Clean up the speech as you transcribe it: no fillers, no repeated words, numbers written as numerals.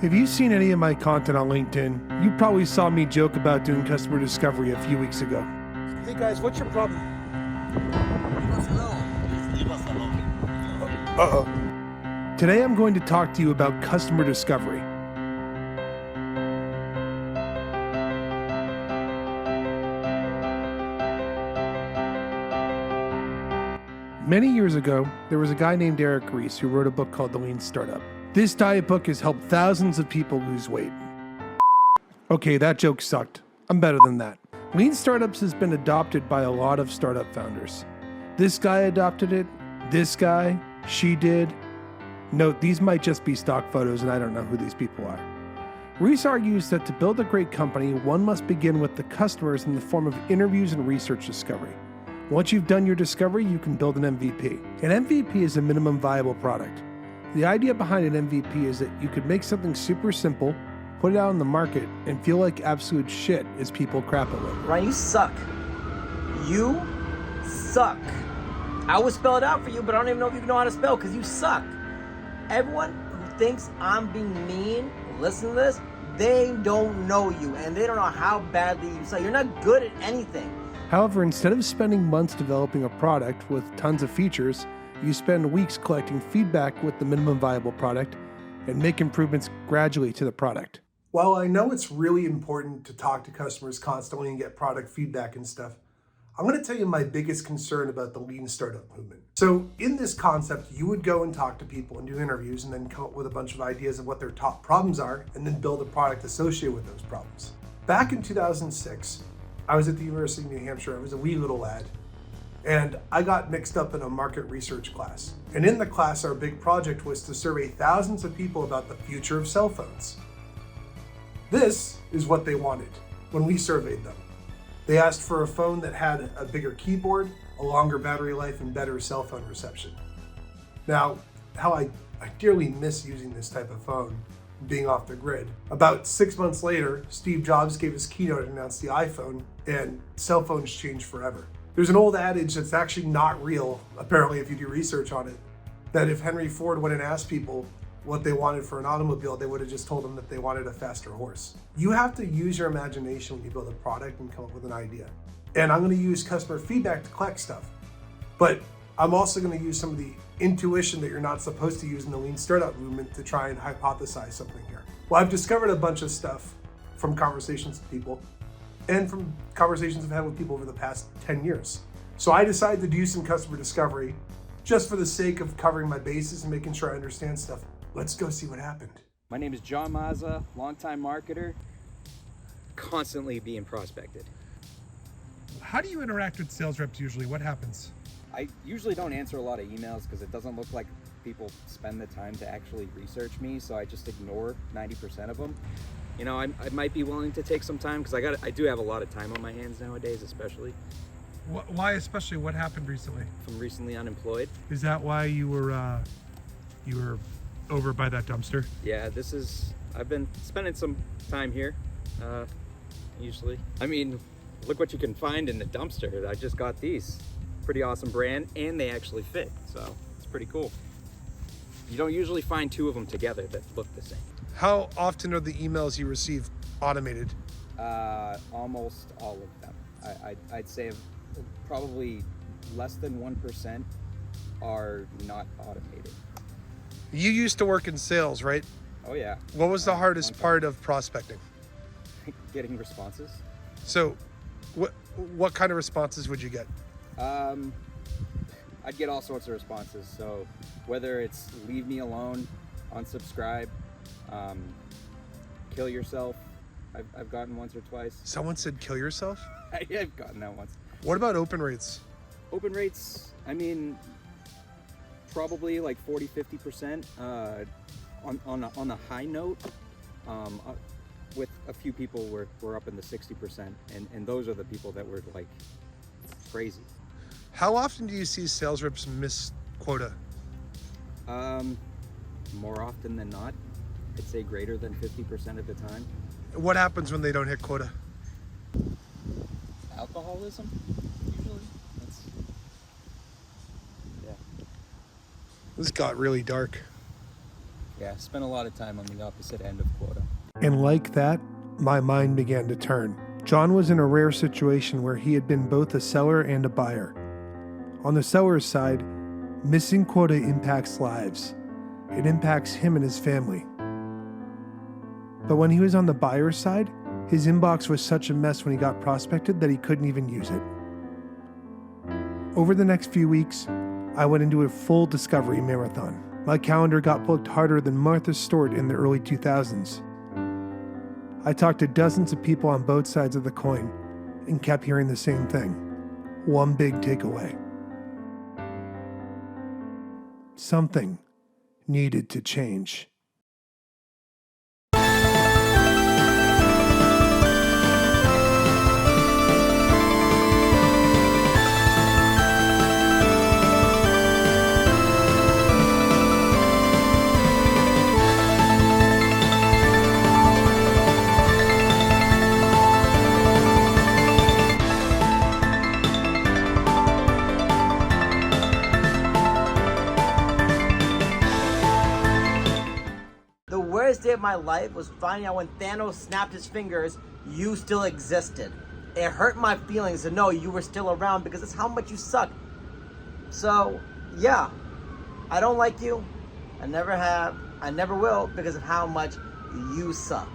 If you've seen any of my content on LinkedIn, you probably saw me joke about doing customer discovery a few weeks ago. Hey guys, what's your problem? Leave us alone. Please leave us alone. Uh-oh. Today I'm going to talk to you about customer discovery. Many years ago, there was a guy named Eric Ries who wrote a book called The Lean Startup. This diet book has helped thousands of people lose weight. Okay, that joke sucked. I'm better than that. Lean Startups has been adopted by a lot of startup founders. This guy adopted it, this guy, she did. Note, these might just be stock photos and I don't know who these people are. Ries argues that to build a great company, one must begin with the customers in the form of interviews and research discovery. Once you've done your discovery, you can build an MVP. An MVP is a minimum viable product. The idea behind an MVP is that you could make something super simple, put it out on the market, and feel like absolute shit as people crap it with. Ryan, you suck. You suck. I would spell it out for you, but I don't even know if you know how to spell because you suck. Everyone who thinks I'm being mean, listen to this, they don't know you and they don't know how badly you suck. You're not good at anything. However, instead of spending months developing a product with tons of features, you spend weeks collecting feedback with the minimum viable product and make improvements gradually to the product. While I know it's really important to talk to customers constantly and get product feedback and stuff, I'm going to tell you my biggest concern about the lean startup movement. So in this concept, you would go and talk to people and do interviews and then come up with a bunch of ideas of what their top problems are and then build a product associated with those problems. Back in 2006, I was at the University of New Hampshire. I was a wee little lad. And I got mixed up in a market research class. And in the class, our big project was to survey thousands of people about the future of cell phones. This is what they wanted when we surveyed them. They asked for a phone that had a bigger keyboard, a longer battery life, and better cell phone reception. Now, how I dearly miss using this type of phone, being off the grid. About 6 months later, Steve Jobs gave his keynote and announced the iPhone, and cell phones changed forever. There's an old adage that's actually not real, apparently if you do research on it, that if Henry Ford went and asked people what they wanted for an automobile, they would have just told them that they wanted a faster horse. You have to use your imagination when you build a product and come up with an idea. And I'm gonna use customer feedback to collect stuff. But I'm also gonna use some of the intuition that you're not supposed to use in the lean startup movement to try and hypothesize something here. Well, I've discovered a bunch of stuff from conversations with people and from conversations I've had with people over the past 10 years. So I decided to do some customer discovery just for the sake of covering my bases and making sure I understand stuff. Let's go see what happened. My name is John Mazza, longtime marketer, constantly being prospected. How do you interact with sales reps usually? What happens? I usually don't answer a lot of emails because it doesn't look like people spend the time to actually research me, so I just ignore 90% of them. You know, I might be willing to take some time because I do have a lot of time on my hands nowadays, especially. Why especially? What happened recently? I'm recently unemployed. Is that why you were over by that dumpster? Yeah, I've been spending some time here, usually. I mean, look what you can find in the dumpster. I just got these. Pretty awesome brand, and they actually fit, so it's pretty cool. You don't usually find two of them together that look the same. How often are the emails you receive automated? Almost all of them. I'd say probably less than 1% are not automated. You used to work in sales, right? Oh yeah. What was the hardest part of prospecting? Getting responses. So what kind of responses would you get? I'd get all sorts of responses. So whether it's leave me alone, unsubscribe, kill yourself, I've gotten once or twice. Someone said kill yourself? I've gotten that once. What about open rates? Open rates, I mean, probably like 40-50% on a high note. With a few people we're up in the 60%, and those are the people that were like crazy. How often do you see sales reps miss quota? More often than not. I'd say greater than 50% of the time. What happens when they don't hit quota? Alcoholism, usually. Yeah. This got really dark. Yeah, spent a lot of time on the opposite end of quota. And like that, my mind began to turn. John was in a rare situation where he had been both a seller and a buyer. On the seller's side, missing quota impacts lives. It impacts him and his family. But when he was on the buyer's side, his inbox was such a mess when he got prospected that he couldn't even use it. Over the next few weeks, I went into a full discovery marathon. My calendar got booked harder than Martha Stewart in the early 2000s. I talked to dozens of people on both sides of the coin and kept hearing the same thing. One big takeaway. Something needed to change. The worst day of my life was finding out when Thanos snapped his fingers, you still existed. It hurt my feelings to know you were still around because that's how much you suck. So, yeah, I don't like you. I never have. I never will because of how much you suck.